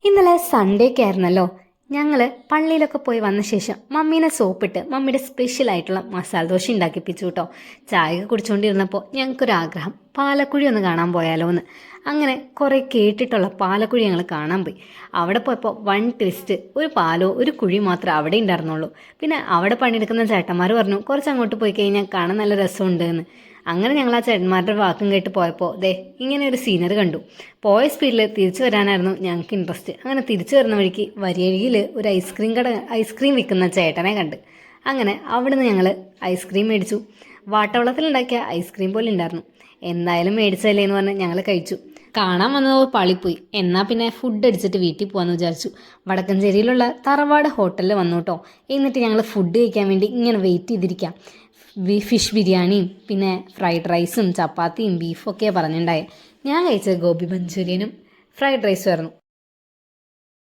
ഇന്നലെ സൺഡേ ഒക്കെ ആയിരുന്നല്ലോ. ഞങ്ങൾ പള്ളിയിലൊക്കെ പോയി വന്ന ശേഷം മമ്മീനെ സോപ്പിട്ട് മമ്മിയുടെ സ്പെഷ്യൽ ആയിട്ടുള്ള മസാല ദോശ ഉണ്ടാക്കിപ്പിച്ചു കേട്ടോ. ചായ കുടിച്ചുകൊണ്ടിരുന്നപ്പോൾ ഞങ്ങൾക്കൊരാഗ്രഹം പാലക്കുഴി ഒന്ന് കാണാൻ പോയാലോ എന്ന്. അങ്ങനെ കുറേ കേട്ടിട്ടുള്ള പാലക്കുഴി ഞങ്ങൾ കാണാൻ പോയി. അവിടെ പോയപ്പോൾ വൺ ട്വിസ്റ്റ്, ഒരു പാലോ ഒരു കുഴി മാത്രമേ അവിടെ ഉണ്ടായിരുന്നുള്ളൂ. പിന്നെ അവിടെ പണിയെടുക്കുന്ന ചേട്ടന്മാർ പറഞ്ഞു കുറച്ച് അങ്ങോട്ട് പോയി കഴിഞ്ഞാൽ കാണാൻ നല്ല രസമുണ്ട് എന്ന്. അങ്ങനെ ഞങ്ങൾ ആ ചേട്ടന്മാരുടെ വാക്കും കേട്ട് പോയപ്പോൾ ഇങ്ങനെ ഒരു സീനറി കണ്ടു. പോയ സ്പീഡിൽ തിരിച്ചു വരാനായിരുന്നു ഞങ്ങൾക്ക് ഇൻട്രസ്റ്റ്. അങ്ങനെ തിരിച്ചു വരുന്ന വഴിക്ക് വരിയരികിൽ ഒരു ഐസ്ക്രീം വിൽക്കുന്ന ചേട്ടനെ കണ്ട്. അങ്ങനെ അവിടുന്ന് ഞങ്ങൾ ഐസ്ക്രീം മേടിച്ചു. വാട്ടവെള്ളത്തിലുണ്ടാക്കിയ ഐസ്ക്രീം പോലെ ഉണ്ടായിരുന്നു. എന്തായാലും മേടിച്ചല്ലേ എന്ന് പറഞ്ഞ് ഞങ്ങൾ കഴിച്ചു. കാണാൻ വന്നത് പാളിപ്പോയി. എന്നാൽ പിന്നെ ഫുഡ് അടിച്ചിട്ട് വീട്ടിൽ പോകാമെന്ന് വിചാരിച്ചു. വടക്കഞ്ചേരിയിലുള്ള തറവാട് ഹോട്ടലിൽ വന്നു കേട്ടോ. എന്നിട്ട് ഞങ്ങൾ ഫുഡ് കഴിക്കാൻ വേണ്ടി ഇങ്ങനെ വെയിറ്റ് ചെയ്തിരിക്കാം. ഫിഷ് ബിരിയാണിയും പിന്നെ ഫ്രൈഡ് റൈസും ചപ്പാത്തിയും ബീഫൊക്കെയാണ് പറഞ്ഞിട്ടുണ്ടായത്. ഞാൻ കഴിച്ചത് ഗോബി മഞ്ചൂരിയനും ഫ്രൈഡ് റൈസും ആയിരുന്നു.